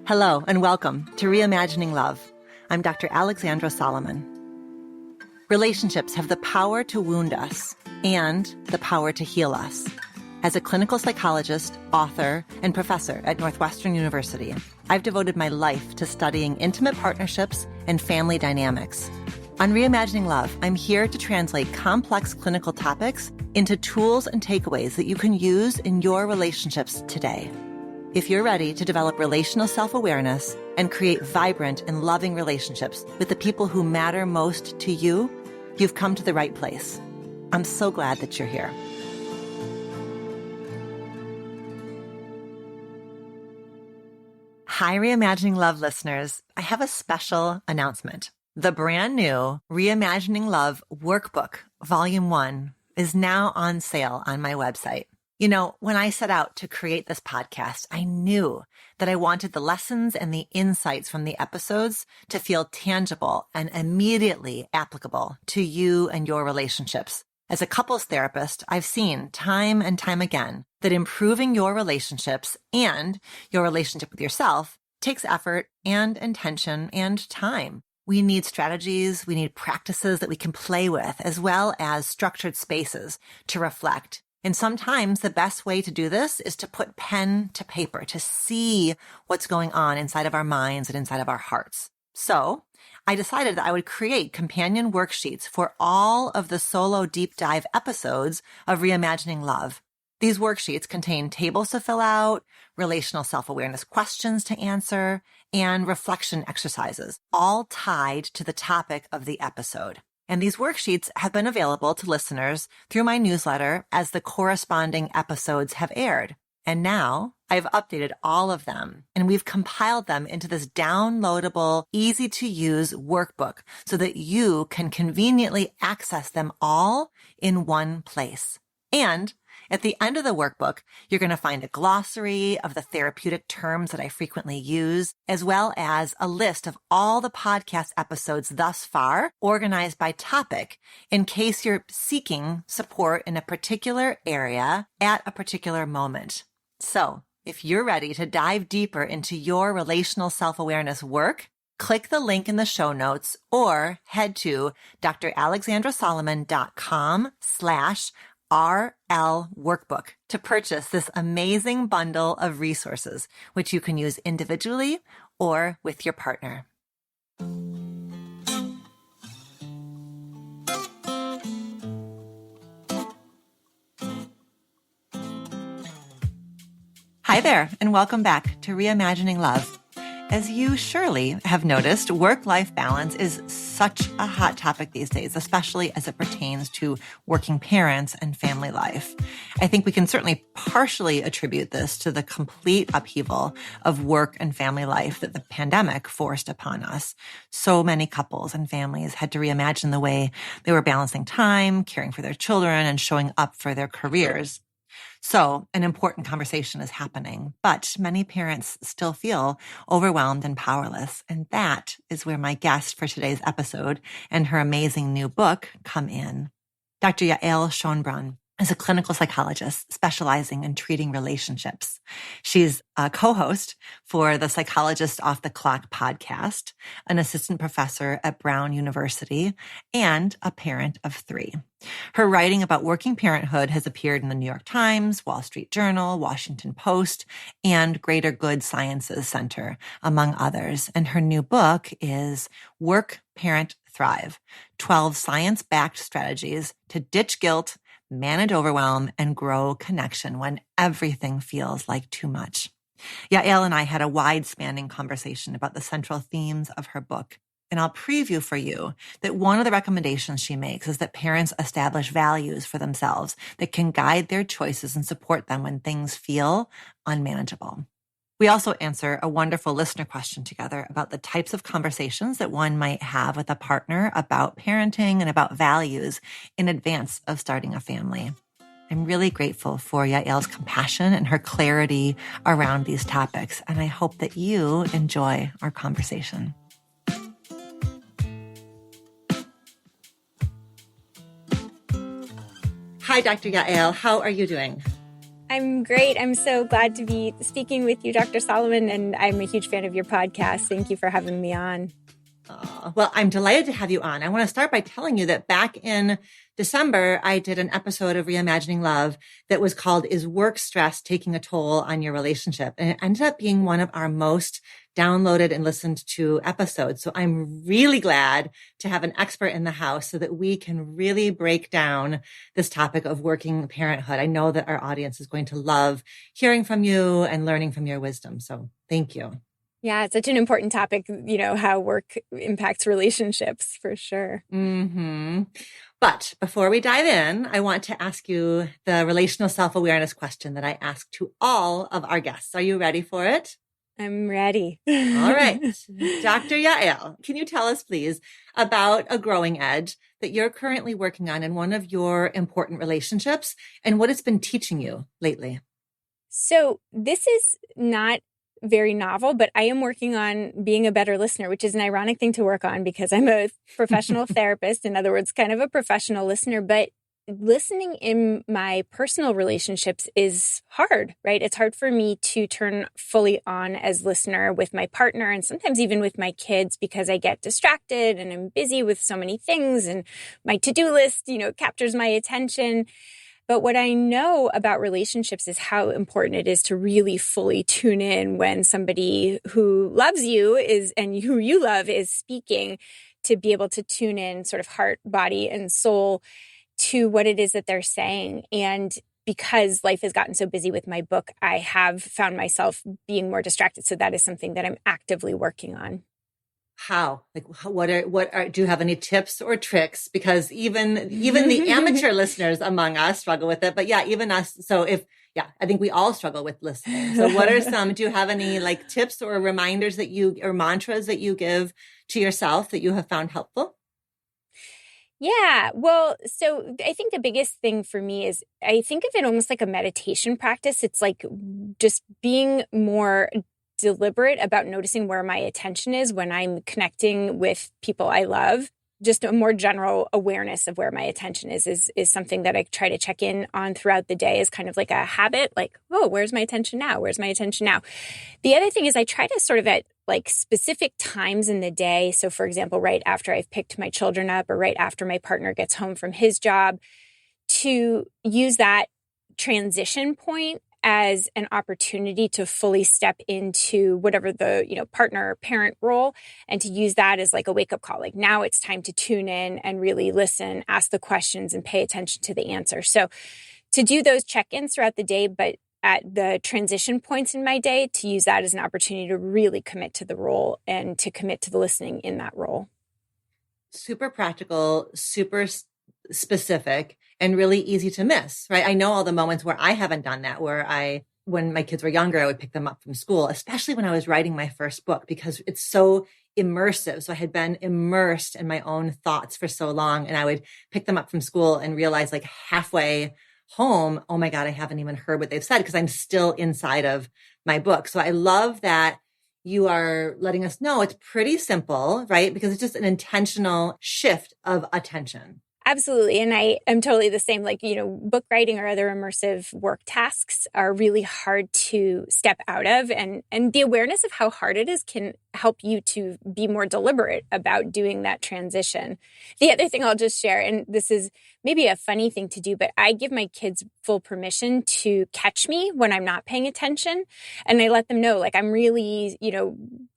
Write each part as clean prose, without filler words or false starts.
Hello and welcome to Reimagining Love. I'm Dr. Alexandra Solomon. Relationships have the power to wound us and the power to heal us. As a clinical psychologist, author, and professor at Northwestern University, I've devoted my life to studying intimate partnerships and family dynamics. On Reimagining Love, I'm here to translate complex clinical topics into tools and takeaways that you can use in your relationships today. If you're ready to develop relational self-awareness and create vibrant and loving relationships with the people who matter most to you, you've come to the right place. I'm so glad that you're here. Hi, Reimagining Love listeners. I have a special announcement. The brand new Reimagining Love Workbook, Volume 1, is now on sale on my website. You know, when I set out to create this podcast, I knew that I wanted the lessons and the insights from the episodes to feel tangible and immediately applicable to you and your relationships. As a couples therapist, I've seen time and time again that improving your relationships and your relationship with yourself takes effort and intention and time. We need strategies, we need practices that we can play with, as well as structured spaces to reflect. And sometimes the best way to do this is to put pen to paper, to see what's going on inside of our minds and inside of our hearts. So I decided that I would create companion worksheets for all of the solo deep dive episodes of Reimagining Love. These worksheets contain tables to fill out, relational self-awareness questions to answer, and reflection exercises, all tied to the topic of the episode. And these worksheets have been available to listeners through my newsletter as the corresponding episodes have aired. And now I've updated all of them, and we've compiled them into this downloadable, easy-to-use workbook so that you can conveniently access them all in one place. And at the end of the workbook, you're going to find a glossary of the therapeutic terms that I frequently use, as well as a list of all the podcast episodes thus far, organized by topic, in case you're seeking support in a particular area at a particular moment. So, if you're ready to dive deeper into your relational self-awareness work, click the link in the show notes or head to dralexandrasolomon.com/RL Workbook to purchase this amazing bundle of resources, which you can use individually or with your partner. Hi there, and welcome back to Reimagining Love. As you surely have noticed, work-life balance is such a hot topic these days, especially as it pertains to working parents and family life. I think we can certainly partially attribute this to the complete upheaval of work and family life that the pandemic forced upon us. So many couples and families had to reimagine the way they were balancing time, caring for their children, and showing up for their careers. So an important conversation is happening, but many parents still feel overwhelmed and powerless. And that is where my guest for today's episode and her amazing new book come in. Dr. Yael Schonbrun is a clinical psychologist specializing in treating relationships. She's a co-host for the Psychologist Off the Clock podcast, an assistant professor at Brown University, and a parent of 3. Her writing about working parenthood has appeared in the New York Times, Wall Street Journal, Washington Post, and Greater Good Sciences Center, among others. And her new book is Work, Parent, Thrive: 12 Science-Backed Strategies to Ditch Guilt, Manage Overwhelm, and Grow Connection When Everything Feels Like Too Much. Yael and I had a wide-spanning conversation about the central themes of her book. And I'll preview for you that one of the recommendations she makes is that parents establish values for themselves that can guide their choices and support them when things feel unmanageable. We also answer a wonderful listener question together about the types of conversations that one might have with a partner about parenting and about values in advance of starting a family. I'm really grateful for Yael's compassion and her clarity around these topics, and I hope that you enjoy our conversation. Hi, Dr. Yael. How are you doing? I'm great. I'm so glad to be speaking with you, Dr. Solomon, and I'm a huge fan of your podcast. Thank you for having me on. Well, I'm delighted to have you on. I want to start by telling you that back in December, I did an episode of Reimagining Love that was called Is Work Stress Taking a Toll on Your Relationship? And it ended up being one of our most downloaded and listened to episodes. So I'm really glad to have an expert in the house so that we can really break down this topic of working parenthood. I know that our audience is going to love hearing from you and learning from your wisdom. So thank you. Yeah, it's such an important topic, how work impacts relationships for sure. Mm-hmm. But before we dive in, I want to ask you the relational self-awareness question that I ask to all of our guests. Are you ready for it? I'm ready. All right. Dr. Yael, can you tell us, please, about a growing edge that you're currently working on in one of your important relationships and what it's been teaching you lately? So this is not very novel, but I am working on being a better listener, which is an ironic thing to work on because I'm a professional therapist. In other words, kind of a professional listener, but listening in my personal relationships is hard, right? It's hard for me to turn fully on as listener with my partner and sometimes even with my kids because I get distracted and I'm busy with so many things and my to-do list, captures my attention. But what I know about relationships is how important it is to really fully tune in when somebody who loves you and who you love is speaking, to be able to tune in sort of heart, body, and soul to what it is that they're saying. And because life has gotten so busy with my book, I have found myself being more distracted. So that is something that I'm actively working on. How? Do you have any tips or tricks? Because even the amateur listeners among us struggle with it, but yeah, even us. So I think we all struggle with listening. So what are do you have any tips or reminders or mantras that you give to yourself that you have found helpful? Yeah, well, so I think the biggest thing for me is I think of it almost like a meditation practice. It's like just being more deliberate about noticing where my attention is when I'm connecting with people I love. Just a more general awareness of where my attention is something that I try to check in on throughout the day as kind of like a habit, like, oh, where's my attention now? Where's my attention now? The other thing is I try to sort of at specific times in the day. So for example, right after I've picked my children up or right after my partner gets home from his job, to use that transition point as an opportunity to fully step into whatever the, partner or parent role, and to use that as a wake-up call. Now it's time to tune in and really listen, ask the questions, and pay attention to the answer. So to do those check-ins throughout the day, but at the transition points in my day, to use that as an opportunity to really commit to the role and to commit to the listening in that role. Super practical, super specific, and really easy to miss, right? I know all the moments where I haven't done that, when my kids were younger, I would pick them up from school, especially when I was writing my first book, because it's so immersive. So I had been immersed in my own thoughts for so long, and I would pick them up from school and realize halfway home, oh my God, I haven't even heard what they've said because I'm still inside of my book. So I love that you are letting us know it's pretty simple, right? Because it's just an intentional shift of attention. Absolutely. And I am totally the same. Book writing or other immersive work tasks are really hard to step out of. And the awareness of how hard it is can help you to be more deliberate about doing that transition. The other thing I'll just share, and this is maybe a funny thing to do, but I give my kids full permission to catch me when I'm not paying attention. And I let them know, I'm really,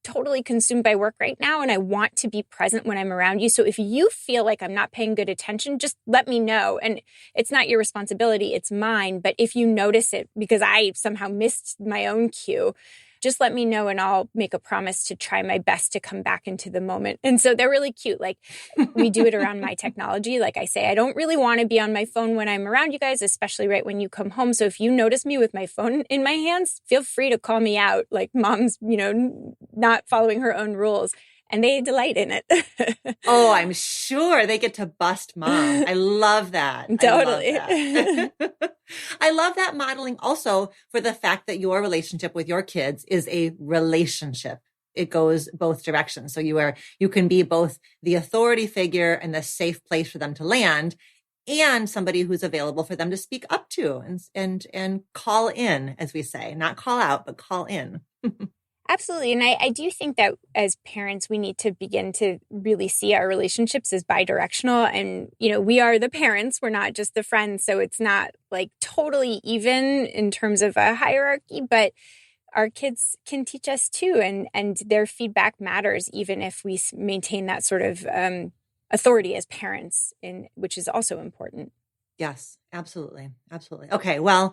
totally consumed by work right now. And I want to be present when I'm around you. So if you feel like I'm not paying good attention, just let me know. And it's not your responsibility, it's mine. But if you notice it, because I somehow missed my own cue, just let me know and I'll make a promise to try my best to come back into the moment. And so they're really cute. We do it around my technology. Like I say, I don't really want to be on my phone when I'm around you guys, especially right when you come home. So if you notice me with my phone in my hands, feel free to call me out, like mom's, not following her own rules. And they delight in it. Oh, I'm sure they get to bust mom. I love that. Totally. I love that modeling also for the fact that your relationship with your kids is a relationship. It goes both directions. So you can be both the authority figure and the safe place for them to land, and somebody who's available for them to speak up to and call in, as we say, not call out, but call in. Absolutely. And I do think that as parents, we need to begin to really see our relationships as bidirectional. And, we are the parents, we're not just the friends. So it's not like totally even in terms of a hierarchy, but our kids can teach us too. And their feedback matters, even if we maintain that sort of authority as parents, which is also important. Yes, absolutely. Absolutely. Okay. Well,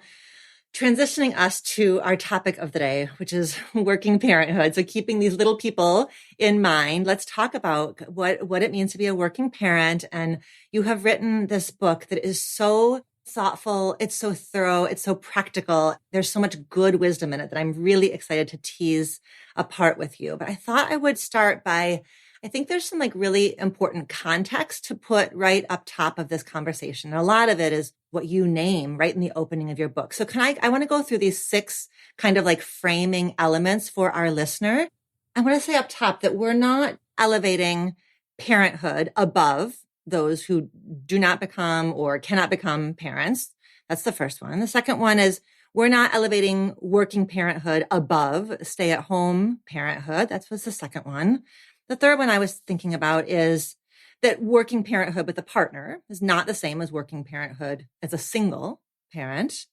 transitioning us to our topic of the day, which is working parenthood. So keeping these little people in mind, let's talk about what it means to be a working parent. And you have written this book that is so thoughtful. It's so thorough. It's so practical. There's so much good wisdom in it that I'm really excited to tease apart with you. But I thought I would start by, I think there's some really important context to put right up top of this conversation. And a lot of it is what you name right in the opening of your book. So I want to go through these 6 kind of framing elements for our listener. I want to say up top that we're not elevating parenthood above those who do not become or cannot become parents. That's the first one. The second one is we're not elevating working parenthood above stay-at-home parenthood. That's what's the second one. The third one I was thinking about is that working parenthood with a partner is not the same as working parenthood as a single parent.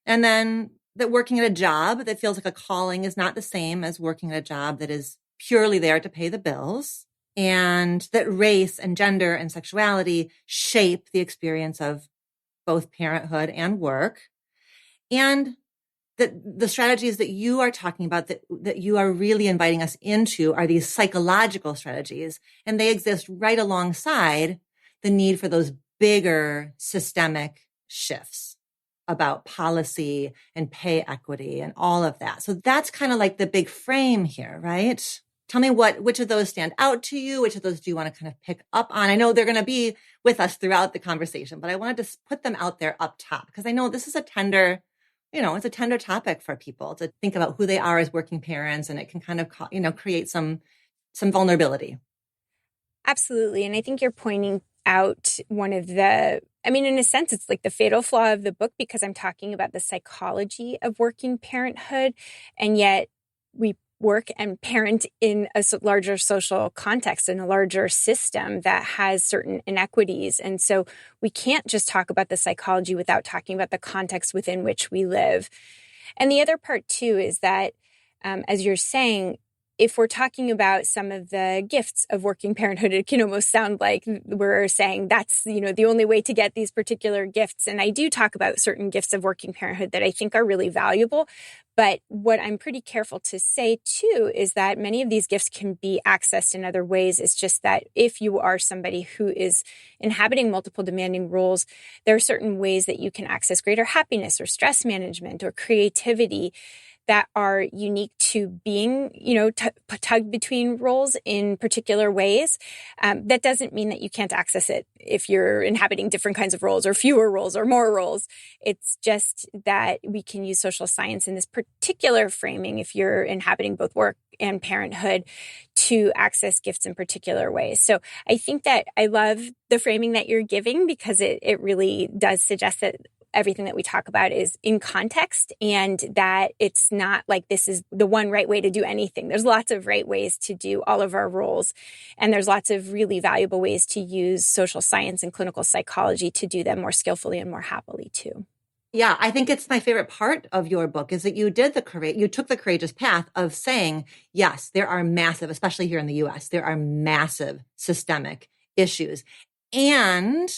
And then that working at a job that feels like a calling is not the same as working at a job that is purely there to pay the bills. And that race and gender and sexuality shape the experience of both parenthood and work. And that the strategies that you are talking about, that you are really inviting us into, are these psychological strategies. And they exist right alongside the need for those bigger systemic shifts about policy and pay equity and all of that. So that's kind of the big frame here, right? Tell me which of those stand out to you? Which of those do you want to kind of pick up on? I know they're going to be with us throughout the conversation, but I wanted to put them out there up top because I know this is a tender topic for people to think about who they are as working parents, and it can kind of, create some vulnerability. Absolutely. And I think you're pointing out one of in a sense, it's like the fatal flaw of the book, because I'm talking about the psychology of working parenthood. And yet we work and parent in a larger social context, in a larger system that has certain inequities. And so we can't just talk about the psychology without talking about the context within which we live. And the other part too is that, as you're saying, if we're talking about some of the gifts of working parenthood, it can almost sound like we're saying that's, the only way to get these particular gifts. And I do talk about certain gifts of working parenthood that I think are really valuable. But what I'm pretty careful to say too is that many of these gifts can be accessed in other ways. It's just that if you are somebody who is inhabiting multiple demanding roles, there are certain ways that you can access greater happiness or stress management or creativity that are unique to being, tugged between roles in particular ways. That doesn't mean that you can't access it if you're inhabiting different kinds of roles or fewer roles or more roles. It's just that we can use social science in this particular framing, if you're inhabiting both work and parenthood, to access gifts in particular ways. So I think that I love the framing that you're giving, because it really does suggest that everything that we talk about is in context, and that it's not like this is the one right way to do anything. There's lots of right ways to do all of our roles. And there's lots of really valuable ways to use social science and clinical psychology to do them more skillfully and more happily too. Yeah, I think it's my favorite part of your book is that you took the courageous path of saying, yes, there are massive, especially here in the US, there are massive systemic issues. And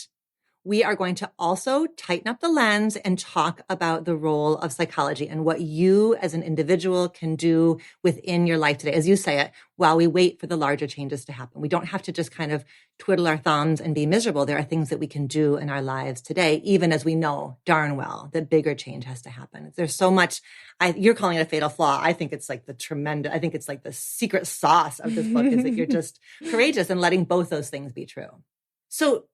we are going to also tighten up the lens and talk about the role of psychology and what you as an individual can do within your life today, as you say it, while we wait for the larger changes to happen. We don't have to just kind of twiddle our thumbs and be miserable. There are things that we can do in our lives today, even as we know darn well that bigger change has to happen. There's so much, you're calling it a fatal flaw. I think it's like the secret sauce of this book is that you're just courageous and letting both those things be true. So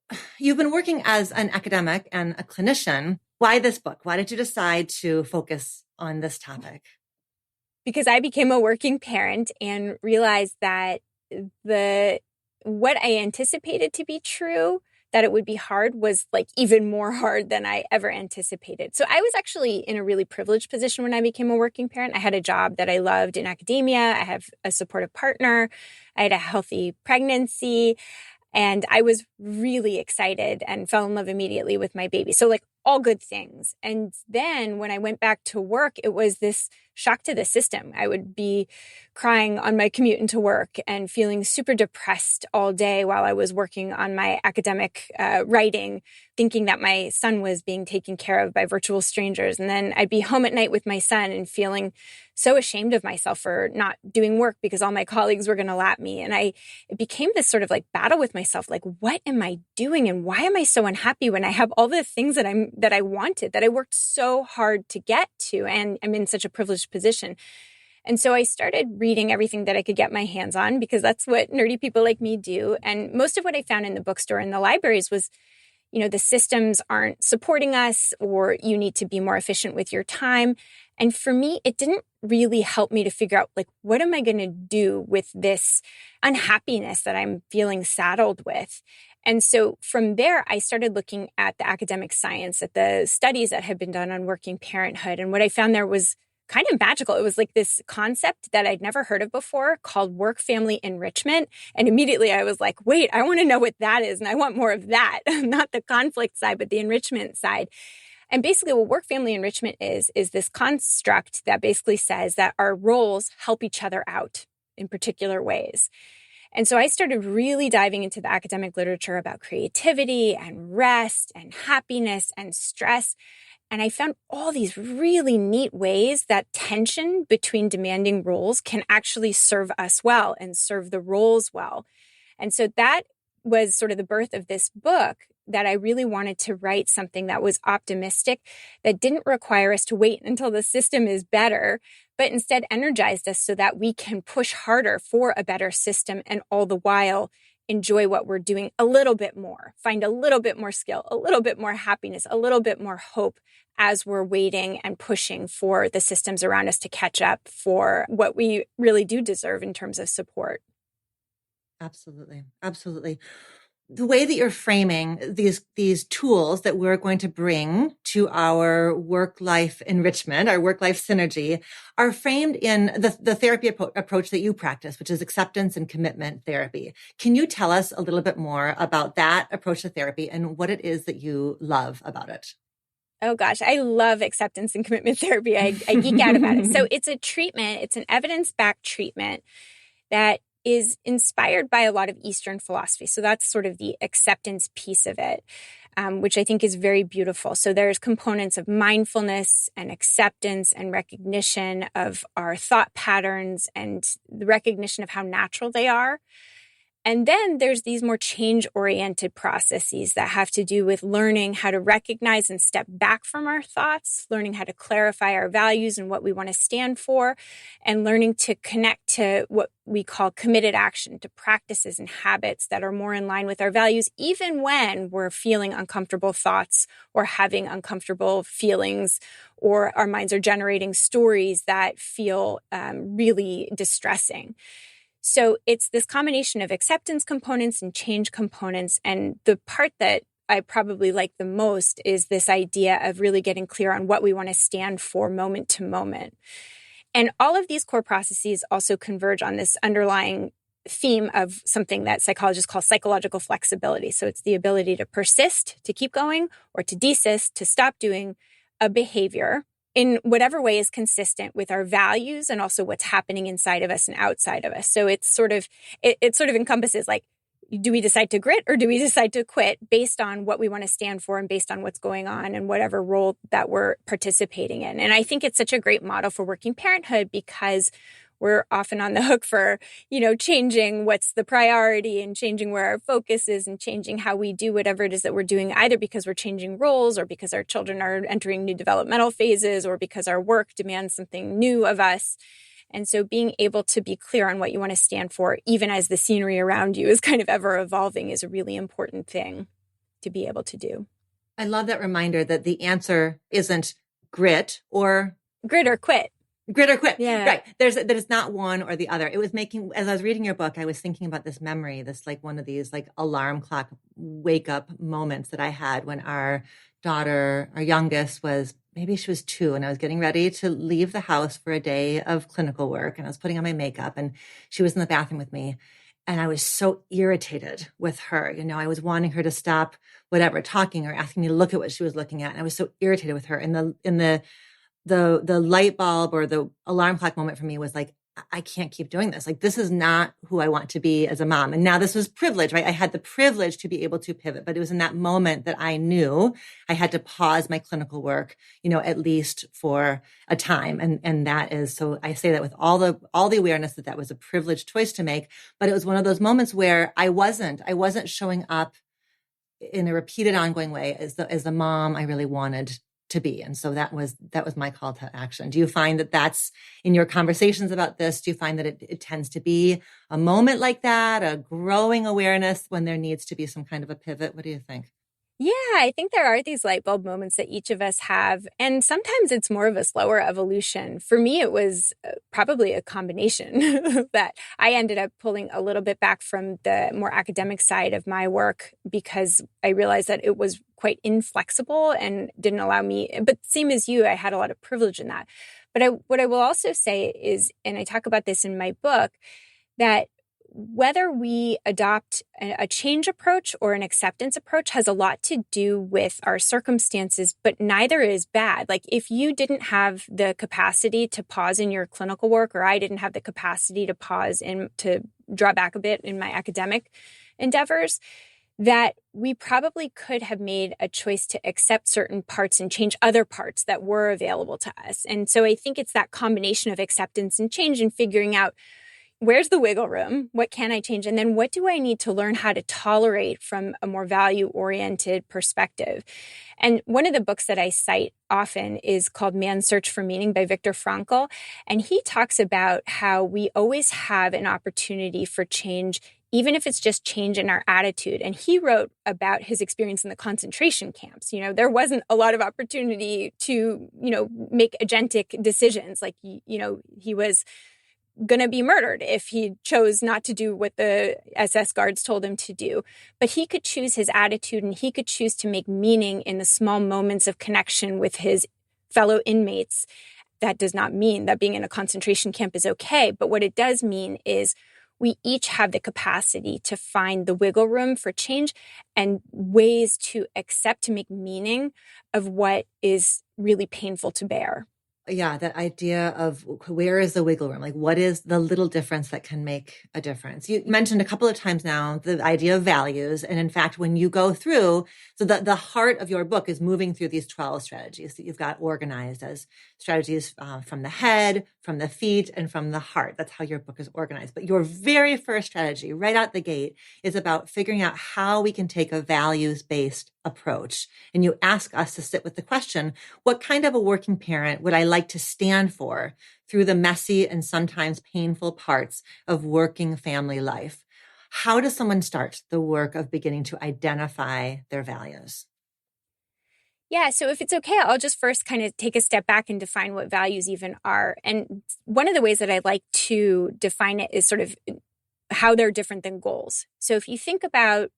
you've been working as an academic and a clinician. Why this book? Why did you decide to focus on this topic? Because I became a working parent and realized that what I anticipated to be true that it would be hard was like even more hard than I ever anticipated. So I was actually in a really privileged position when I became a working parent. I had a job that I loved in academia. I have a supportive partner. I had a healthy pregnancy. And I was really excited and fell in love immediately with my baby. So like all good things. And then when I went back to work, it was this shock to the system. I would be crying on my commute into work and feeling super depressed all day while I was working on my academic writing, thinking that my son was being taken care of by virtual strangers. And then I'd be home at night with my son and feeling so ashamed of myself for not doing work because all my colleagues were going to lap me. And it became this sort of like battle with myself, like, what am I doing? And why am I so unhappy when I have all the things that I wanted, that I worked so hard to get to, and I'm in such a privileged position. And so I started reading everything that I could get my hands on, because that's what nerdy people like me do. And most of what I found in the bookstore and the libraries was, the systems aren't supporting us, or you need to be more efficient with your time. And for me, it didn't really help me to figure out, like, what am I going to do with this unhappiness that I'm feeling saddled with? And so from there, I started looking at the academic science, at the studies that had been done on working parenthood. And what I found there was kind of magical. It was like this concept that I'd never heard of before called work-family enrichment. And immediately I was like, wait, I want to know what that is. And I want more of that, not the conflict side, but the enrichment side. And basically what work-family enrichment is this construct that basically says that our roles help each other out in particular ways. And so I started really diving into the academic literature about creativity and rest and happiness and stress. And I found all these really neat ways that tension between demanding roles can actually serve us well and serve the roles well. And so that was sort of the birth of this book, that I really wanted to write something that was optimistic, that didn't require us to wait until the system is better, but instead energized us so that we can push harder for a better system, and all the while enjoy what we're doing a little bit more, find a little bit more skill, a little bit more happiness, a little bit more hope as we're waiting and pushing for the systems around us to catch up for what we really do deserve in terms of support. Absolutely. Absolutely. The way that you're framing these tools that we're going to bring to our work-life enrichment, our work-life synergy, are framed in the therapy approach that you practice, which is acceptance and commitment therapy. Can you tell us a little bit more about that approach to therapy and what it is that you love about it? Oh gosh, I love acceptance and commitment therapy. I geek out about it. So it's a treatment, it's an evidence-backed treatment that is inspired by a lot of Eastern philosophy. So that's sort of the acceptance piece of it, which I think is very beautiful. So there's components of mindfulness and acceptance and recognition of our thought patterns and the recognition of how natural they are. And then there's these more change-oriented processes that have to do with learning how to recognize and step back from our thoughts, learning how to clarify our values and what we want to stand for, and learning to connect to what we call committed action, to practices and habits that are more in line with our values, even when we're feeling uncomfortable thoughts or having uncomfortable feelings, or our minds are generating stories that feel really distressing. So it's this combination of acceptance components and change components. And the part that I probably like the most is this idea of really getting clear on what we want to stand for moment to moment. And all of these core processes also converge on this underlying theme of something that psychologists call psychological flexibility. So it's the ability to persist, to keep going, or to desist, to stop doing a behavior in whatever way is consistent with our values and also what's happening inside of us and outside of us. So it's sort of, it sort of encompasses, like, do we decide to grit or do we decide to quit based on what we want to stand for and based on what's going on and whatever role that we're participating in. And I think it's such a great model for working parenthood, because we're often on the hook for, changing what's the priority and changing where our focus is and changing how we do whatever it is that we're doing, either because we're changing roles or because our children are entering new developmental phases or because our work demands something new of us. And so being able to be clear on what you want to stand for, even as the scenery around you is kind of ever evolving, is a really important thing to be able to do. I love that reminder that the answer isn't grit or quit. Grit or quit. Yeah. Right. There's not one or the other. It was making, as I was reading your book, I was thinking about this memory, this like one of these like alarm clock wake up moments that I had when our daughter, our youngest maybe she was 2, and I was getting ready to leave the house for a day of clinical work, and I was putting on my makeup, and she was in the bathroom with me. And I was so irritated with her. I was wanting her to stop whatever, talking or asking me to look at what she was looking at. And I was so irritated with her. And the light bulb or the alarm clock moment for me was like, I can't keep doing this. Like, this is not who I want to be as a mom. And now this was privilege, right? I had the privilege to be able to pivot, but it was in that moment that I knew I had to pause my clinical work, at least for a time. And that is, so I say that with all the awareness that was a privileged choice to make, but it was one of those moments where I wasn't showing up in a repeated ongoing way as the mom I really wanted to be. And so that was my call to action. Do you find that that's in your conversations about this? Do you find that it tends to be a moment like that, a growing awareness when there needs to be some kind of a pivot? What do you think? Yeah, I think there are these light bulb moments that each of us have. And sometimes it's more of a slower evolution. For me, it was probably a combination that I ended up pulling a little bit back from the more academic side of my work because I realized that it was quite inflexible and didn't allow me. But same as you, I had a lot of privilege in that. But what I will also say is, and I talk about this in my book, that whether we adopt a change approach or an acceptance approach has a lot to do with our circumstances, but neither is bad. Like if you didn't have the capacity to pause in your clinical work, or I didn't have the capacity to pause and to draw back a bit in my academic endeavors, that we probably could have made a choice to accept certain parts and change other parts that were available to us. And so I think it's that combination of acceptance and change and figuring out, where's the wiggle room? What can I change? And then what do I need to learn how to tolerate from a more value-oriented perspective? And one of the books that I cite often is called Man's Search for Meaning by Viktor Frankl. And he talks about how we always have an opportunity for change, even if it's just change in our attitude. And he wrote about his experience in the concentration camps. There wasn't a lot of opportunity to, make agentic decisions. Like, he was going to be murdered if he chose not to do what the SS guards told him to do. But he could choose his attitude, and he could choose to make meaning in the small moments of connection with his fellow inmates. That does not mean that being in a concentration camp is okay. But what it does mean is we each have the capacity to find the wiggle room for change and ways to accept, to make meaning of what is really painful to bear. Yeah, that idea of where is the wiggle room? Like, what is the little difference that can make a difference? You mentioned a couple of times now the idea of values. And in fact, when you go through, so the heart of your book is moving through these 12 strategies that you've got organized as strategies from the head, from the feet, and from the heart. That's how your book is organized. But your very first strategy right out the gate is about figuring out how we can take a values-based approach. And you ask us to sit with the question, what kind of a working parent would I like to stand for through the messy and sometimes painful parts of working family life? How does someone start the work of beginning to identify their values? Yeah, so if it's okay, I'll just first kind of take a step back and define what values even are. And one of the ways that I like to define it is sort of how they're different than goals. So if you think about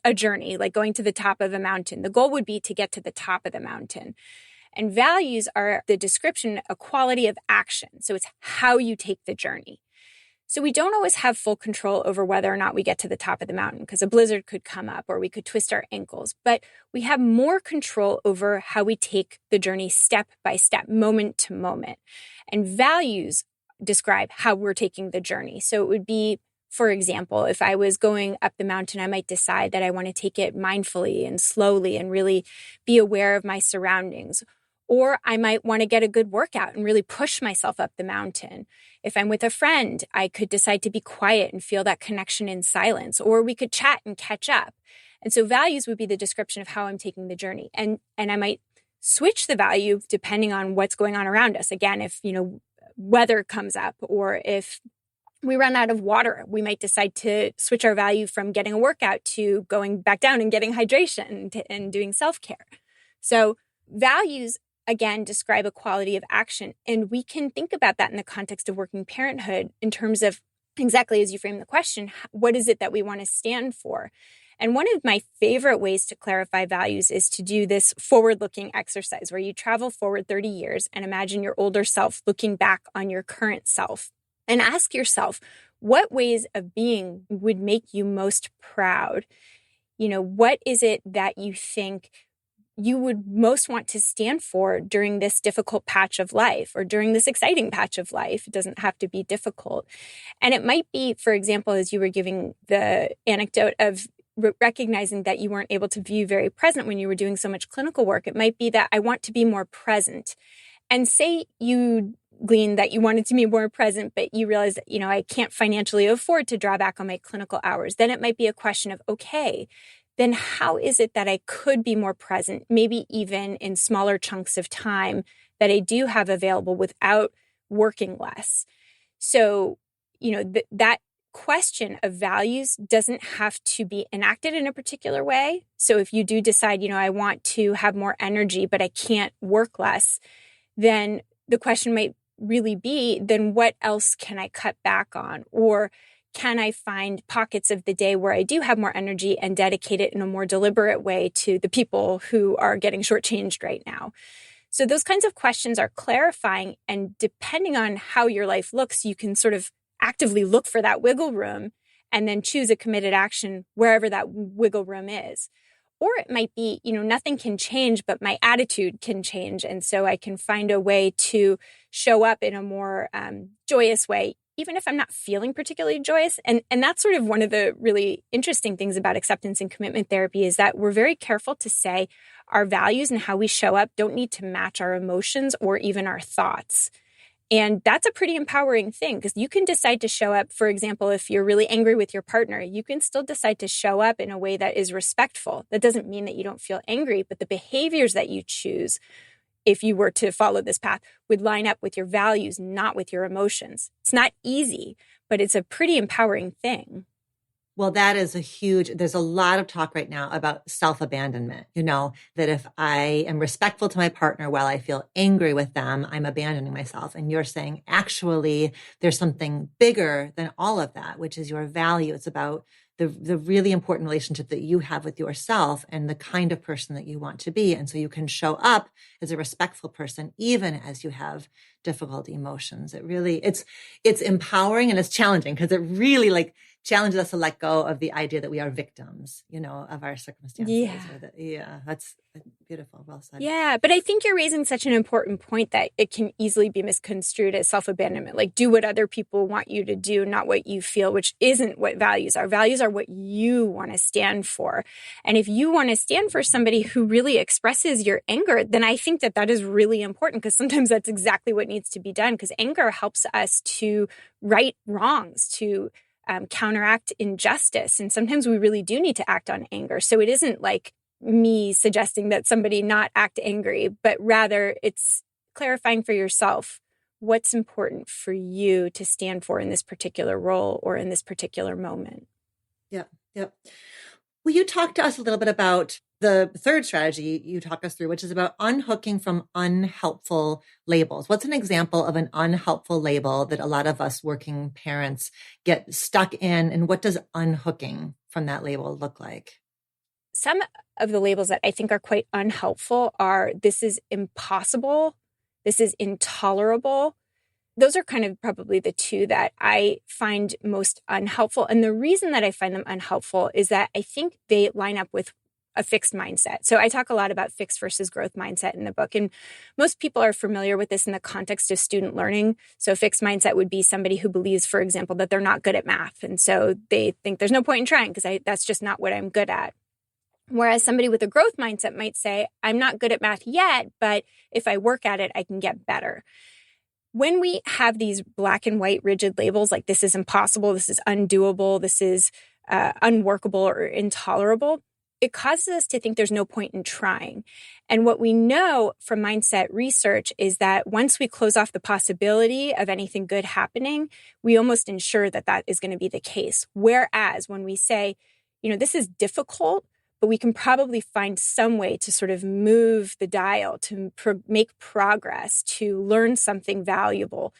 a journey, like going to the top of a mountain, the goal would be to get to the top of the mountain. And values are the description, a quality of action. So it's how you take the journey. So we don't always have full control over whether or not we get to the top of the mountain because a blizzard could come up or we could twist our ankles. But we have more control over how we take the journey step by step, moment to moment. And values describe how we're taking the journey. So it would be, for example, if I was going up the mountain, I might decide that I want to take it mindfully and slowly and really be aware of my surroundings. Or I might want to get a good workout and really push myself up the mountain. If I'm with a friend, I could decide to be quiet and feel that connection in silence. Or we could chat and catch up. And so values would be the description of how I'm taking the journey. And I might switch the value depending on what's going on around us. Again, if, weather comes up or if we run out of water, we might decide to switch our value from getting a workout to going back down and getting hydration and doing self-care. So values again, describe a quality of action. And we can think about that in the context of working parenthood in terms of exactly as you frame the question, what is it that we want to stand for? And one of my favorite ways to clarify values is to do this forward-looking exercise where you travel forward 30 years and imagine your older self looking back on your current self and ask yourself, what ways of being would make you most proud? What is it that you think you would most want to stand for during this difficult patch of life or during this exciting patch of life? It doesn't have to be difficult. And it might be, for example, as you were giving the anecdote of recognizing that you weren't able to be very present when you were doing so much clinical work, it might be that I want to be more present. And say you glean that you wanted to be more present, but you realize that, I can't financially afford to draw back on my clinical hours. Then it might be a question of, okay, then how is it that I could be more present, maybe even in smaller chunks of time that I do have available without working less? So, that question of values doesn't have to be enacted in a particular way. So if you do decide, I want to have more energy, but I can't work less, then the question might really be, then what else can I cut back on? Or can I find pockets of the day where I do have more energy and dedicate it in a more deliberate way to the people who are getting shortchanged right now? So those kinds of questions are clarifying. And depending on how your life looks, you can sort of actively look for that wiggle room and then choose a committed action wherever that wiggle room is. Or it might be, nothing can change, but my attitude can change. And so I can find a way to show up in a more joyous way, even if I'm not feeling particularly joyous. And that's sort of one of the really interesting things about acceptance and commitment therapy is that we're very careful to say our values and how we show up don't need to match our emotions or even our thoughts. And that's a pretty empowering thing because you can decide to show up, for example, if you're really angry with your partner, you can still decide to show up in a way that is respectful. That doesn't mean that you don't feel angry, but the behaviors that you choose, if you were to follow this path, would line up with your values, not with your emotions. It's not easy, but it's a pretty empowering thing. Well, that is there's a lot of talk right now about self-abandonment, that if I am respectful to my partner while I feel angry with them, I'm abandoning myself. And you're saying, actually, there's something bigger than all of that, which is your value. It's about the really important relationship that you have with yourself and the kind of person that you want to be. And so you can show up as a respectful person, even as you have difficult emotions. It's empowering and it's challenging because it really challenges us to let go of the idea that we are victims, of our circumstances. Yeah. That's beautiful. Well said. Yeah. But I think you're raising such an important point that it can easily be misconstrued as self-abandonment. Like do what other people want you to do, not what you feel, which isn't what values are. Values are what you want to stand for. And if you want to stand for somebody who really expresses your anger, then I think that is really important because sometimes that's exactly what needs to be done because anger helps us to right wrongs, to counteract injustice. And sometimes we really do need to act on anger. So it isn't like me suggesting that somebody not act angry, but rather it's clarifying for yourself what's important for you to stand for in this particular role or in this particular moment. Yep. Will you talk to us a little bit about the third strategy you talk us through, which is about unhooking from unhelpful labels? What's an example of an unhelpful label that a lot of us working parents get stuck in? And what does unhooking from that label look like? Some of the labels that I think are quite unhelpful are this is impossible, this is intolerable. Those are kind of probably the two that I find most unhelpful. And the reason that I find them unhelpful is that I think they line up with a fixed mindset. So I talk a lot about fixed versus growth mindset in the book. And most people are familiar with this in the context of student learning. So fixed mindset would be somebody who believes, for example, that they're not good at math. And so they think there's no point in trying because that's just not what I'm good at. Whereas somebody with a growth mindset might say, I'm not good at math yet, but if I work at it, I can get better. When we have these black and white rigid labels like this is impossible, this is undoable, this is unworkable or intolerable, it causes us to think there's no point in trying. And what we know from mindset research is that once we close off the possibility of anything good happening, we almost ensure that is going to be the case. Whereas when we say, this is difficult, but we can probably find some way to sort of move the dial, to make progress, to learn something valuable,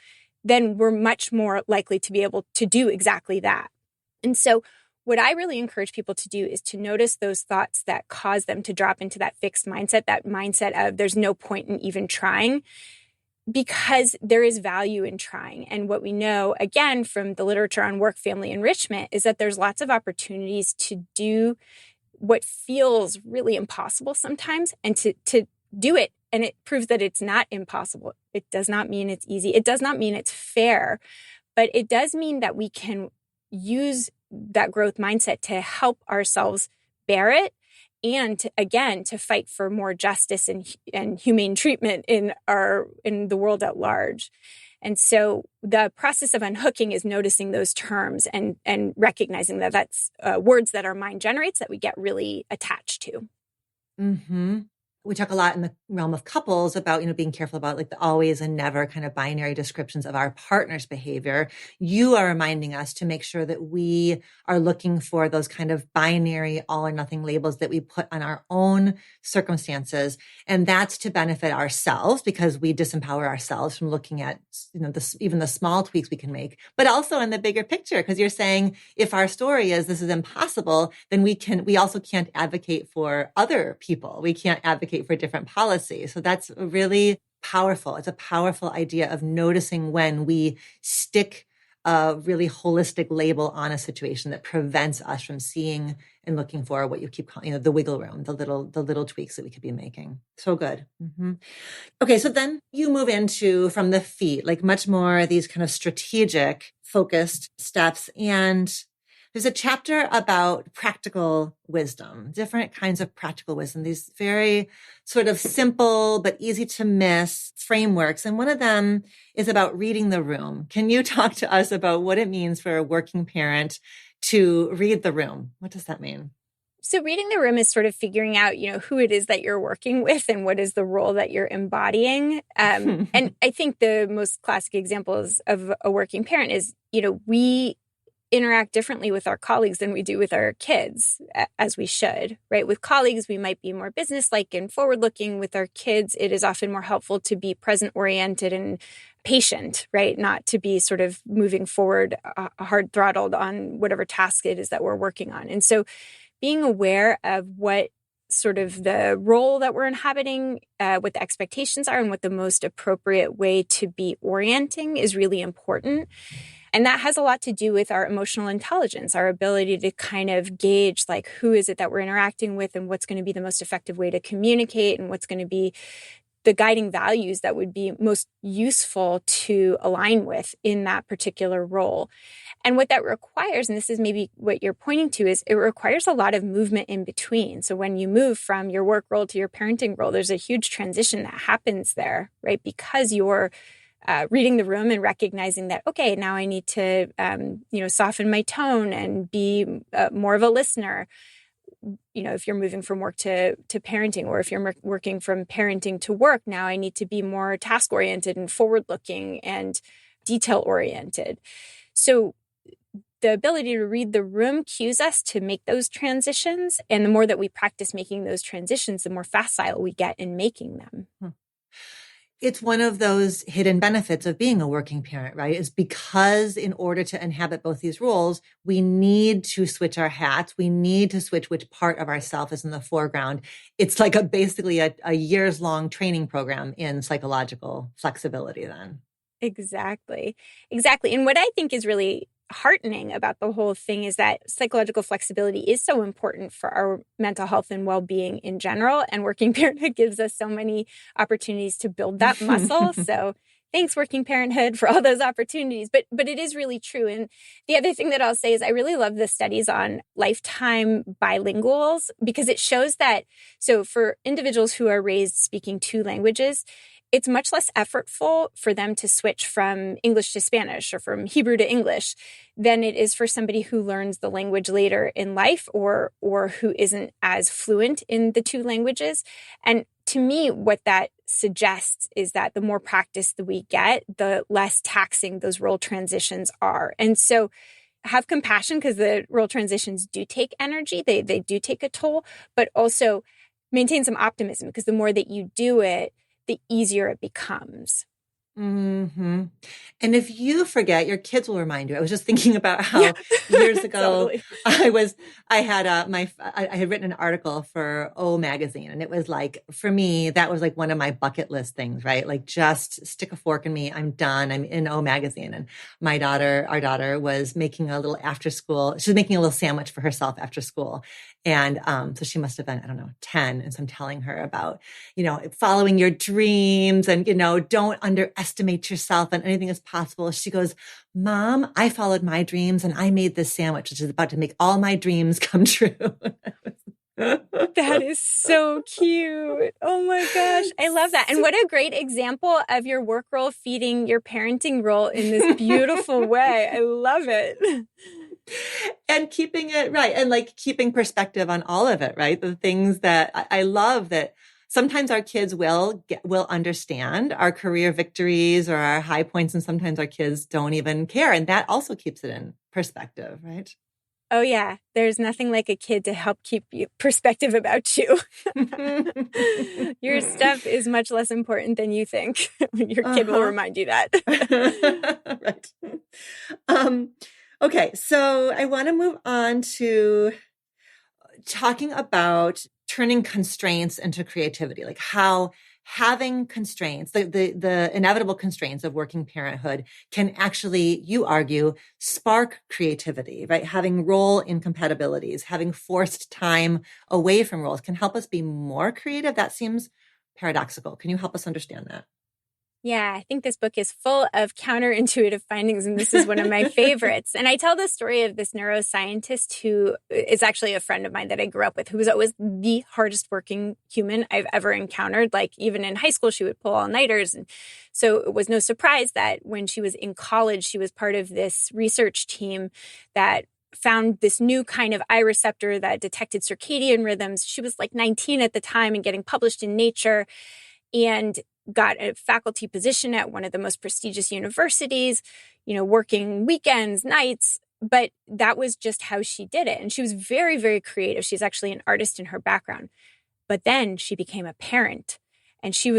then we're much more likely to be able to do exactly that. And so what I really encourage people to do is to notice those thoughts that cause them to drop into that fixed mindset, that mindset of there's no point in even trying, because there is value in trying. And what we know, again, from the literature on work family enrichment is that there's lots of opportunities to do what feels really impossible sometimes and to do it. And it proves that it's not impossible. It does not mean it's easy. It does not mean it's fair, but it does mean that we can use that growth mindset to help ourselves bear it and to fight for more justice and humane treatment in the world at large. And so the process of unhooking is noticing those terms and recognizing that that's words that our mind generates that we get really attached to. Mm-hmm. We talk a lot in the realm of couples about, being careful about like the always and never kind of binary descriptions of our partner's behavior. You are reminding us to make sure that we are looking for those kind of binary all or nothing labels that we put on our own circumstances. And that's to benefit ourselves because we disempower ourselves from looking at, even the small tweaks we can make, but also in the bigger picture. Because you're saying if our story is this is impossible, then we also can't advocate for other people. We can't advocate for different policies. So that's really powerful. It's a powerful idea of noticing when we stick a really holistic label on a situation that prevents us from seeing and looking for what you keep calling, the wiggle room, the little tweaks that we could be making. So good. Mm-hmm. Okay. So then you move into from the feet, like much more these kind of strategic focused steps. And there's a chapter about practical wisdom, different kinds of practical wisdom, these very sort of simple but easy to miss frameworks. And one of them is about reading the room. Can you talk to us about what it means for a working parent to read the room? What does that mean? So reading the room is sort of figuring out, who it is that you're working with and what is the role that you're embodying. And I think the most classic examples of a working parent is, we interact differently with our colleagues than we do with our kids, as we should, right? With colleagues, we might be more businesslike and forward-looking. With our kids, it is often more helpful to be present-oriented and patient, right? Not to be sort of moving forward hard-throttled on whatever task it is that we're working on. And so being aware of what sort of the role that we're inhabiting, what the expectations are, and what the most appropriate way to be orienting is really important. And that has a lot to do with our emotional intelligence, our ability to kind of gauge like who is it that we're interacting with and what's going to be the most effective way to communicate and what's going to be the guiding values that would be most useful to align with in that particular role. And what that requires, and this is maybe what you're pointing to, is it requires a lot of movement in between. So when you move from your work role to your parenting role, there's a huge transition that happens there, right? Because you're reading the room and recognizing that, okay, now I need to, soften my tone and be more of a listener. If you're moving from work to parenting, or if you're working from parenting to work, now I need to be more task oriented and forward looking and detail oriented. So the ability to read the room cues us to make those transitions. And the more that we practice making those transitions, the more facile we get in making them. It's one of those hidden benefits of being a working parent, right? Is because in order to inhabit both these roles, we need to switch our hats. We need to switch which part of ourself is in the foreground. It's like basically a years-long training program in psychological flexibility then. Exactly. And what I think is really heartening about the whole thing is that psychological flexibility is so important for our mental health and well-being in general. And working parenthood gives us so many opportunities to build that muscle. So thanks, working parenthood, for all those opportunities. But it is really true. And the other thing that I'll say is I really love the studies on lifetime bilinguals, because it shows that, so for individuals who are raised speaking two languages, it's much less effortful for them to switch from English to Spanish or from Hebrew to English than it is for somebody who learns the language later in life or who isn't as fluent in the two languages. And to me, what that suggests is that the more practice that we get, the less taxing those role transitions are. And so have compassion because the role transitions do take energy. They do take a toll, but also maintain some optimism because the more that you do it, the easier it becomes. Mm-hmm. And if you forget, your kids will remind you. I was just thinking about Yeah. how years ago Totally. I had written an article for O magazine, and it was like, for me, that was like one of my bucket list things, right? Like, just stick a fork in me. I'm done. I'm in O magazine. And our daughter was making a little after school. She was making a little sandwich for herself after school. And so she must have been, I don't know, 10. And so I'm telling her about, following your dreams and, don't underestimate yourself and anything is possible. She goes, Mom, I followed my dreams and I made this sandwich, which is about to make all my dreams come true. That is so cute. Oh my gosh. I love that. And what a great example of your work role feeding your parenting role in this beautiful way. I love it. And keeping it right. And like keeping perspective on all of it, right? The things that I love that sometimes our kids will understand our career victories or our high points. And sometimes our kids don't even care. And that also keeps it in perspective, right? Oh yeah. There's nothing like a kid to help keep perspective about you. Your stuff is much less important than you think. Your kid will remind you that. Right. Okay, so I want to move on to talking about turning constraints into creativity, like how having constraints, the inevitable constraints of working parenthood can actually, you argue, spark creativity, right? Having role incompatibilities, having forced time away from roles can help us be more creative. That seems paradoxical. Can you help us understand that? Yeah, I think this book is full of counterintuitive findings, and this is one of my favorites. And I tell the story of this neuroscientist who is actually a friend of mine that I grew up with, who was always the hardest working human I've ever encountered. Like, even in high school, she would pull all-nighters. And so it was no surprise that when she was in college, she was part of this research team that found this new kind of eye receptor that detected circadian rhythms. She was like 19 at the time and getting published in Nature, and got a faculty position at one of the most prestigious universities, working weekends, nights, but that was just how she did it. And she was very, very creative. She's actually an artist in her background. But then she became a parent, and she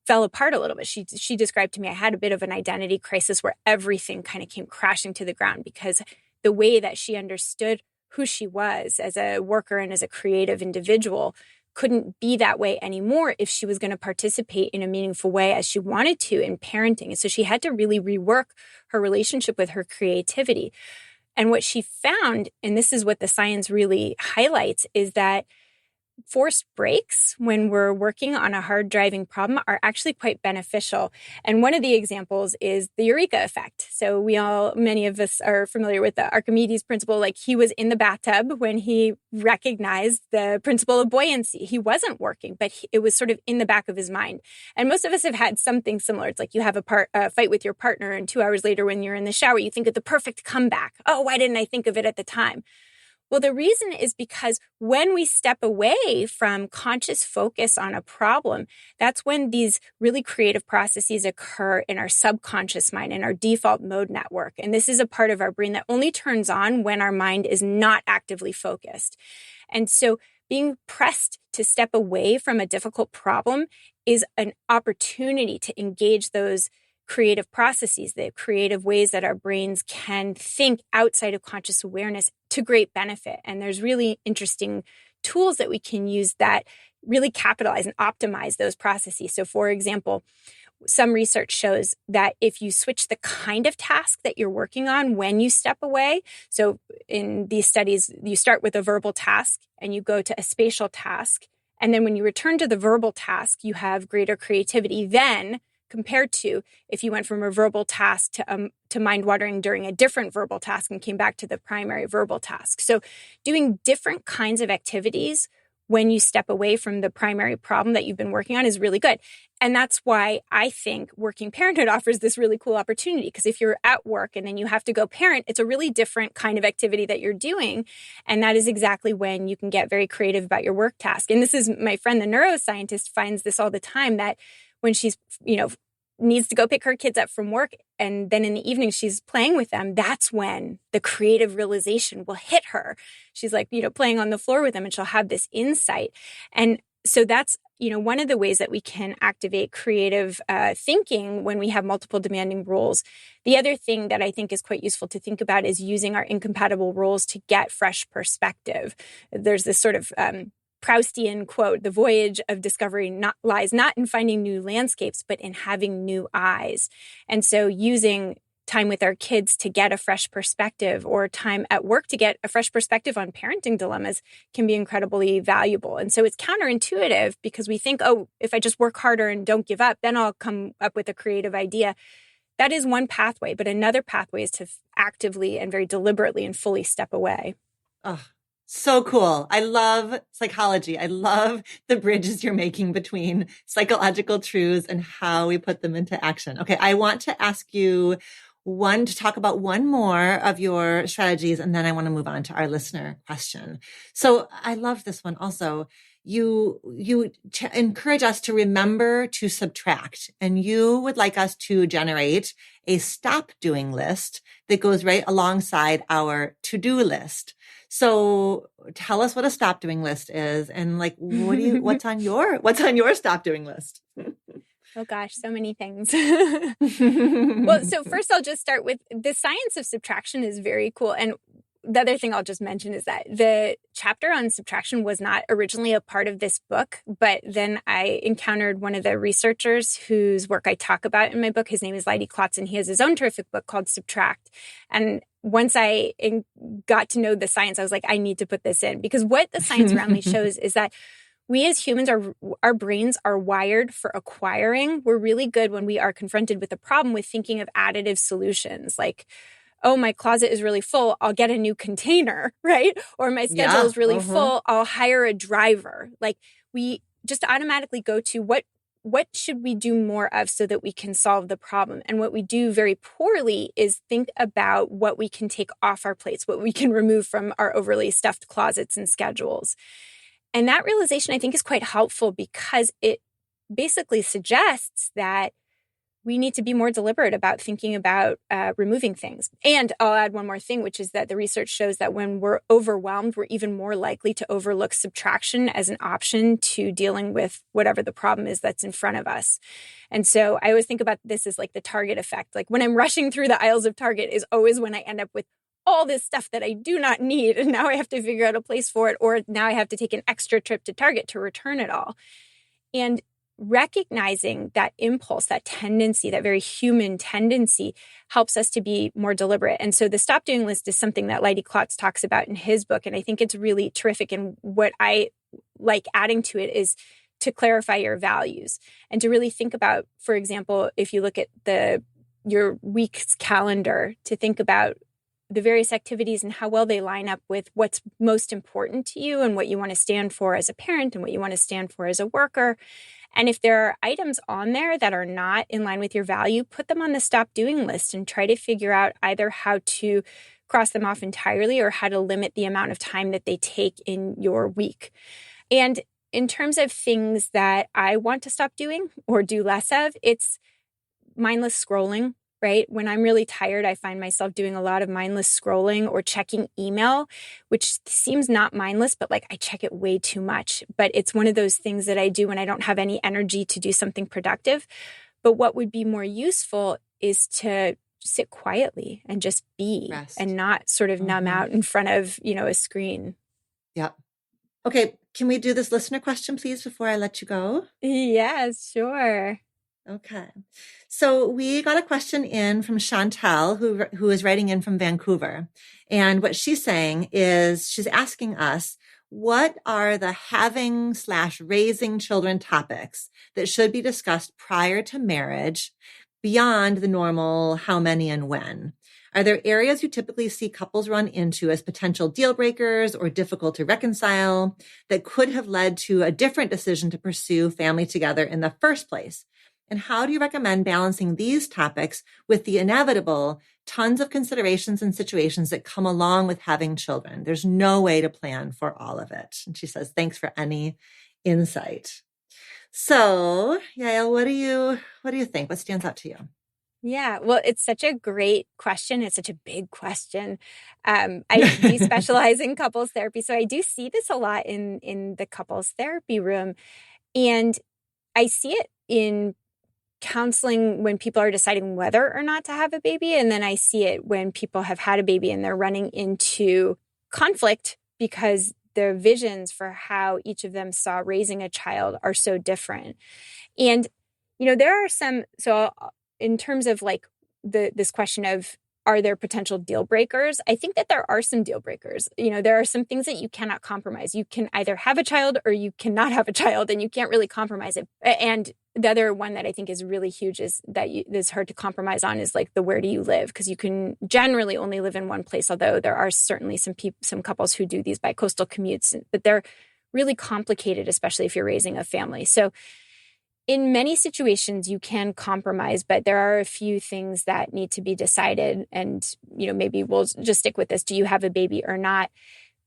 fell apart a little bit. She described to me, I had a bit of an identity crisis where everything kind of came crashing to the ground because the way that she understood who she was as a worker and as a creative individual couldn't be that way anymore if she was going to participate in a meaningful way as she wanted to in parenting. And so she had to really rework her relationship with her creativity. And what she found, and this is what the science really highlights, is that forced breaks when we're working on a hard driving problem are actually quite beneficial. And one of the examples is the eureka effect. So many of us are familiar with the Archimedes principle. Like, he was in the bathtub when he recognized the principle of buoyancy. He wasn't working, but it was sort of in the back of his mind. And most of us have had something similar. It's like you have a fight with your partner, and 2 hours later when you're in the shower, you think of the perfect comeback. Oh, why didn't I think of it at the time? Well, the reason is because when we step away from conscious focus on a problem, that's when these really creative processes occur in our subconscious mind, in our default mode network. And this is a part of our brain that only turns on when our mind is not actively focused. And so being pressed to step away from a difficult problem is an opportunity to engage those creative processes, the creative ways that our brains can think outside of conscious awareness to great benefit. And there's really interesting tools that we can use that really capitalize and optimize those processes. So, for example, some research shows that if you switch the kind of task that you're working on when you step away, so in these studies, you start with a verbal task and you go to a spatial task. And then when you return to the verbal task, you have greater creativity then, compared to if you went from a verbal task to mind wandering during a different verbal task and came back to the primary verbal task. So doing different kinds of activities when you step away from the primary problem that you've been working on is really good. And that's why I think working parenthood offers this really cool opportunity, because if you're at work and then you have to go parent, it's a really different kind of activity that you're doing. And that is exactly when you can get very creative about your work task. And this is my friend, the neuroscientist, finds this all the time, that when she's, needs to go pick her kids up from work, and then in the evening she's playing with them, that's when the creative realization will hit her. She's like, playing on the floor with them, and she'll have this insight. And so that's, one of the ways that we can activate creative thinking when we have multiple demanding roles. The other thing that I think is quite useful to think about is using our incompatible roles to get fresh perspective. There's this sort of Proustian quote, the voyage of discovery lies not in finding new landscapes, but in having new eyes. And so using time with our kids to get a fresh perspective, or time at work to get a fresh perspective on parenting dilemmas, can be incredibly valuable. And so it's counterintuitive, because we think, oh, if I just work harder and don't give up, then I'll come up with a creative idea. That is one pathway, but another pathway is to actively and very deliberately and fully step away. Oh, so cool. I love psychology. I love the bridges you're making between psychological truths and how we put them into action. Okay, I want to ask you to talk about one more of your strategies, and then I want to move on to our listener question. So I love this one also. You encourage us to remember to subtract, and you would like us to generate a stop doing list that goes right alongside our to-do list. So tell us what a stop doing list is, and what's on your stop doing list? Oh gosh, so many things. Well, so first I'll just start with the science of subtraction is very cool. And the other thing I'll just mention is that the chapter on subtraction was not originally a part of this book, but then I encountered one of the researchers whose work I talk about in my book. His name is Leidy Klotz, and he has his own terrific book called Subtract. And once I got to know the science, I was like, I need to put this in, because what the science roundly shows is that we as humans, our brains are wired for acquiring. We're really good when we are confronted with a problem with thinking of additive solutions, like, oh, my closet is really full, I'll get a new container, right? Or my schedule is really full, I'll hire a driver. Like, we just automatically go to what should we do more of so that we can solve the problem? And what we do very poorly is think about what we can take off our plates, what we can remove from our overly stuffed closets and schedules. And that realization, I think, is quite helpful, because it basically suggests that we need to be more deliberate about thinking about removing things. And I'll add one more thing, which is that the research shows that when we're overwhelmed, we're even more likely to overlook subtraction as an option to dealing with whatever the problem is that's in front of us. And so I always think about this as like the Target effect. Like, when I'm rushing through the aisles of Target is always when I end up with all this stuff that I do not need, and now I have to figure out a place for it, or now I have to take an extra trip to Target to return it all. And recognizing that impulse, that tendency, that very human tendency, helps us to be more deliberate. And so the stop doing list is something that Leidy Klotz talks about in his book, and I think it's really terrific. And what I like adding to it is to clarify your values and to really think about, for example, if you look at your week's calendar, to think about the various activities and how well they line up with what's most important to you and what you want to stand for as a parent and what you want to stand for as a worker. And if there are items on there that are not in line with your value, put them on the stop doing list and try to figure out either how to cross them off entirely or how to limit the amount of time that they take in your week. And in terms of things that I want to stop doing or do less of, it's mindless scrolling. Right? When I'm really tired, I find myself doing a lot of mindless scrolling or checking email, which seems not mindless, but like I check it way too much. But it's one of those things that I do when I don't have any energy to do something productive. But what would be more useful is to sit quietly and just be. Rest. And not sort of numb out in front of, a screen. Yeah. Okay. Can we do this listener question, please, before I let you go? Yeah, sure. Okay. So we got a question in from Chantal, who is writing in from Vancouver. And what she's saying is she's asking us, what are the having/raising children topics that should be discussed prior to marriage beyond the normal how many and when? Are there areas you typically see couples run into as potential deal breakers or difficult to reconcile that could have led to a different decision to pursue family together in the first place? And how do you recommend balancing these topics with the inevitable tons of considerations and situations that come along with having children? There's no way to plan for all of it. And she says, thanks for any insight. So, Yael, what do you think? What stands out to you? Yeah, well, it's such a great question. It's such a big question. I do specialize in couples therapy, so I do see this a lot in the couples therapy room, and I see it in counseling when people are deciding whether or not to have a baby, and then I see it when people have had a baby and they're running into conflict because their visions for how each of them saw raising a child are so different. And, there are some, so in terms of like this question of, are there potential deal breakers? I think that there are some deal breakers. There are some things that you cannot compromise. You can either have a child or you cannot have a child, and you can't really compromise it. And the other one that I think is really huge is that's hard to compromise on is like the where do you live? Because you can generally only live in one place, although there are certainly some couples who do these bi-coastal commutes, but they're really complicated, especially if you're raising a family. So in many situations, you can compromise, but there are a few things that need to be decided. And, maybe we'll just stick with this. Do you have a baby or not?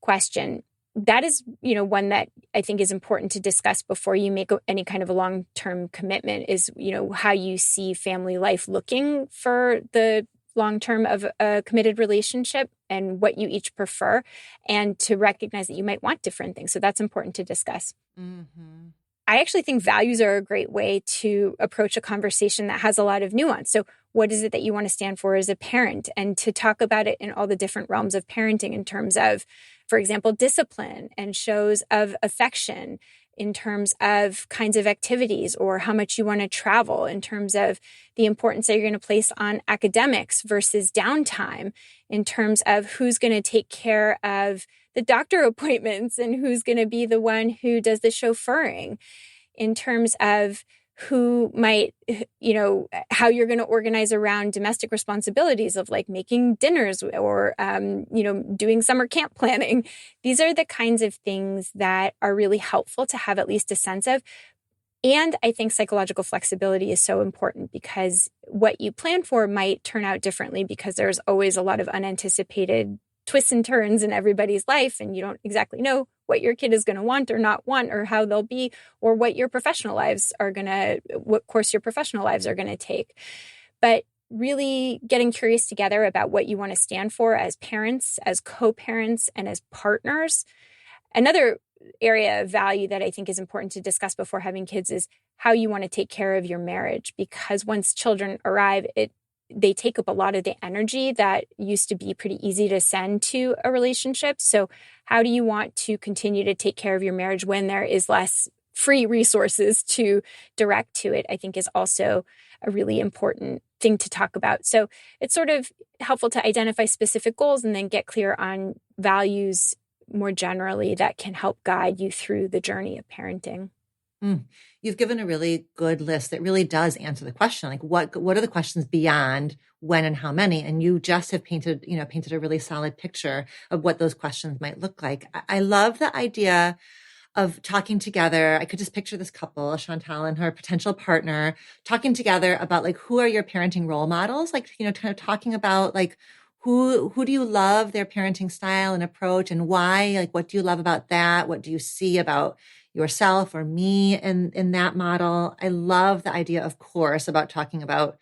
Question. That is, one that I think is important to discuss before you make any kind of a long-term commitment is, how you see family life looking for the long-term of a committed relationship and what you each prefer, and to recognize that you might want different things. So that's important to discuss. Mm-hmm. I actually think values are a great way to approach a conversation that has a lot of nuance. So what is it that you want to stand for as a parent? And to talk about it in all the different realms of parenting in terms of, for example, discipline and shows of affection, in terms of kinds of activities or how much you want to travel, in terms of the importance that you're going to place on academics versus downtime, in terms of who's going to take care of the doctor appointments and who's going to be the one who does the chauffeuring, in terms of who might, how you're going to organize around domestic responsibilities of like making dinners or, doing summer camp planning. These are the kinds of things that are really helpful to have at least a sense of. And I think psychological flexibility is so important because what you plan for might turn out differently because there's always a lot of unanticipated twists and turns in everybody's life, and you don't exactly know what your kid is going to want or not want, or how they'll be, or what course your professional lives are going to take. But really getting curious together about what you want to stand for as parents, as co-parents, and as partners. Another area of value that I think is important to discuss before having kids is how you want to take care of your marriage, because once children arrive, they take up a lot of the energy that used to be pretty easy to send to a relationship. So how do you want to continue to take care of your marriage when there is less free resources to direct to it, I think is also a really important thing to talk about. So it's sort of helpful to identify specific goals and then get clear on values more generally that can help guide you through the journey of parenting. You've given a really good list that really does answer the question. Like what are the questions beyond when and how many? And you just have painted a really solid picture of what those questions might look like. I love the idea of talking together. I could just picture this couple, Chantal and her potential partner, talking together about like, who are your parenting role models? Like, kind of talking about like, who do you love their parenting style and approach and why? Like, what do you love about that? What do you see about yourself or me in that model? I love the idea, of course, about talking about,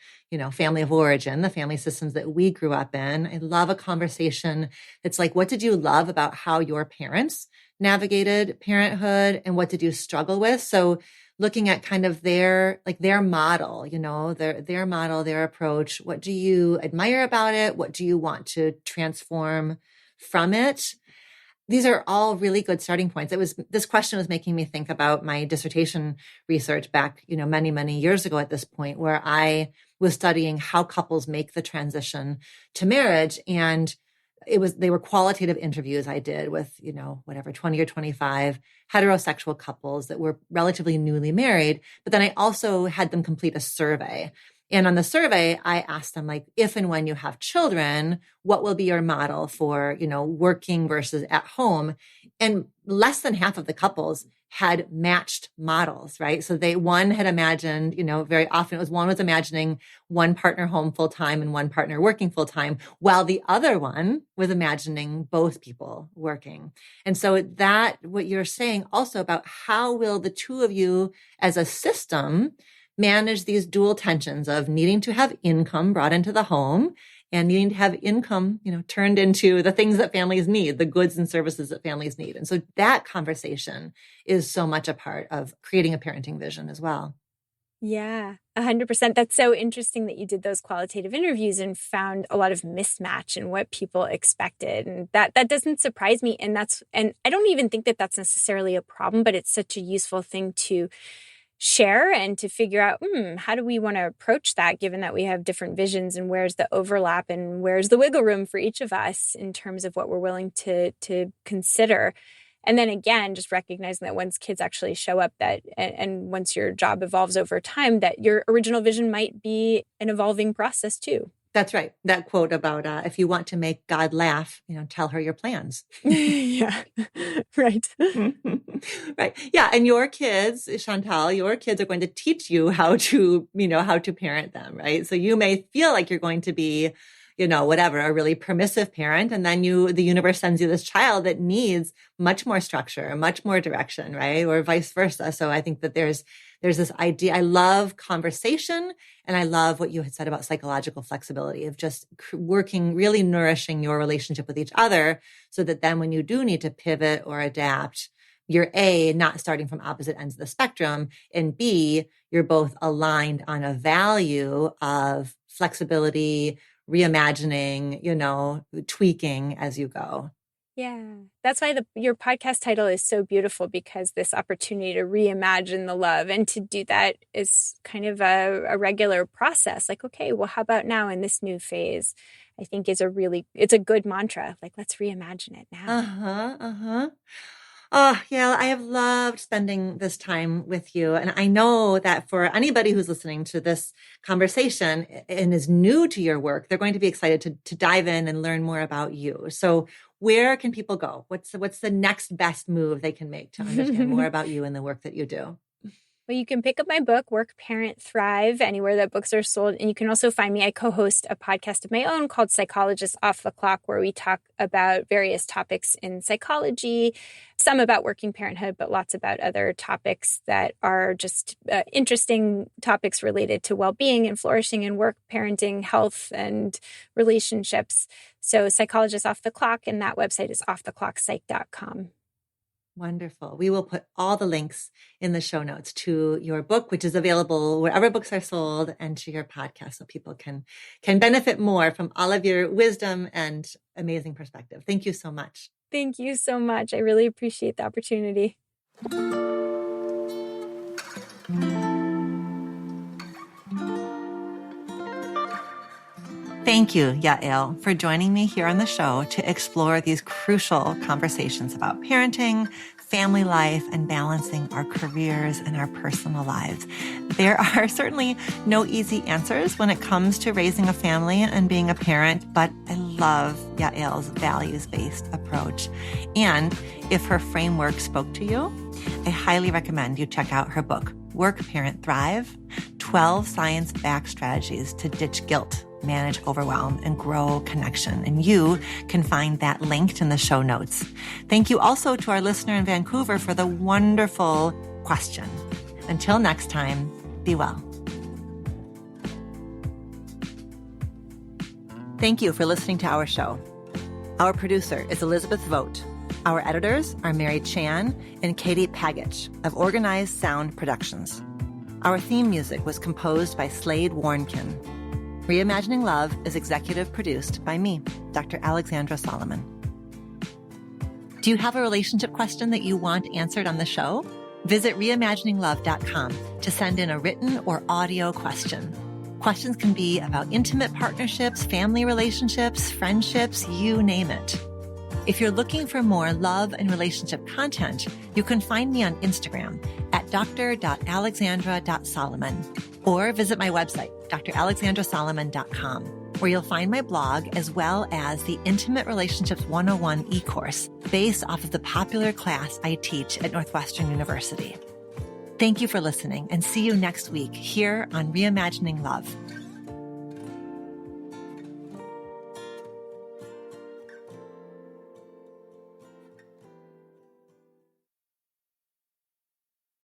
family of origin, the family systems that we grew up in. I love a conversation that's like, what did you love about how your parents navigated parenthood and what did you struggle with? So looking at kind of their model, their model, their approach. What do you admire about it? What do you want to transform from it? These are all really good starting points. This question was making me think about my dissertation research back, many, many years ago at this point, where I was studying how couples make the transition to marriage. And they were qualitative interviews I did with, 20 or 25 heterosexual couples that were relatively newly married. But then I also had them complete a survey. And on the survey, I asked them, like, if and when you have children, what will be your model for, working versus at home? And less than half of the couples had matched models, right? So one had imagined, very often one was imagining one partner home full time and one partner working full time, while the other one was imagining both people working. And so what you're saying also about how will the two of you as a system manage these dual tensions of needing to have income brought into the home and needing to have income, turned into the things that families need, the goods and services that families need. And so that conversation is so much a part of creating a parenting vision as well. Yeah, 100%. That's so interesting that you did those qualitative interviews and found a lot of mismatch in what people expected. And that doesn't surprise me. And I don't even think that that's necessarily a problem, but it's such a useful thing to share and to figure out, how do we want to approach that, given that we have different visions, and where's the overlap and where's the wiggle room for each of us in terms of what we're willing to consider. And then again, just recognizing that once kids actually show up, and once your job evolves over time, that your original vision might be an evolving process too. That's right. That quote about if you want to make God laugh, tell her your plans. Yeah, right. Right. Yeah. And your kids, Chantal, your kids are going to teach you how to parent them, right? So you may feel like you're going to be, a really permissive parent. And then the universe sends you this child that needs much more structure, much more direction, right? Or vice versa. So I think that there's this idea. I love conversation. And I love what you had said about psychological flexibility of just working, really nourishing your relationship with each other so that then when you do need to pivot or adapt, you're A, not starting from opposite ends of the spectrum, and B, you're both aligned on a value of flexibility, reimagining, tweaking as you go. Yeah, that's why your podcast title is so beautiful, because this opportunity to reimagine the love, and to do that is kind of a regular process. Like, okay, well, how about now in this new phase? I think it's a good mantra. Like, let's reimagine it now. Oh, yeah, I have loved spending this time with you. And I know that for anybody who's listening to this conversation and is new to your work, they're going to be excited to dive in and learn more about you. So where can people go? What's the next best move they can make to understand more about you and the work that you do? Well, you can pick up my book, Work, Parent, Thrive, anywhere that books are sold. And you can also find me. I co-host a podcast of my own called Psychologist Off the Clock, where we talk about various topics in psychology, some about working parenthood, but lots about other topics that are just interesting topics related to well-being and flourishing in work, parenting, health, and relationships. So Psychologist Off the Clock, and that website is offtheclockpsych.com. Wonderful. We will put all the links in the show notes to your book, which is available wherever books are sold, and to your podcast, so people can benefit more from all of your wisdom and amazing perspective. Thank you so much. Thank you so much. I really appreciate the opportunity. Thank you, Yael, for joining me here on the show to explore these crucial conversations about parenting, family life, and balancing our careers and our personal lives. There are certainly no easy answers when it comes to raising a family and being a parent, but I love Yael's values-based approach. And if her framework spoke to you, I highly recommend you check out her book, Work, Parent, Thrive, 12 Science-Backed Strategies to Ditch Guilt, Manage Overwhelm, and Grow Connection. And you can find that linked in the show notes. Thank you also to our listener in Vancouver for the wonderful question. Until next time, be well. Thank you for listening to our show. Our producer is Elizabeth Vogt. Our editors are Mary Chan and Katie Pagich of Organized Sound Productions. Our theme music was composed by Slade Warnkin. Reimagining Love is executive produced by me, Dr. Alexandra Solomon. Do you have a relationship question that you want answered on the show? Visit reimagininglove.com to send in a written or audio question. Questions can be about intimate partnerships, family relationships, friendships, you name it. If you're looking for more love and relationship content, you can find me on Instagram at dr.alexandra.solomon. Or visit my website, dralexandrasolomon.com, where you'll find my blog as well as the Intimate Relationships 101 e-course based off of the popular class I teach at Northwestern University. Thank you for listening, and see you next week here on Reimagining Love.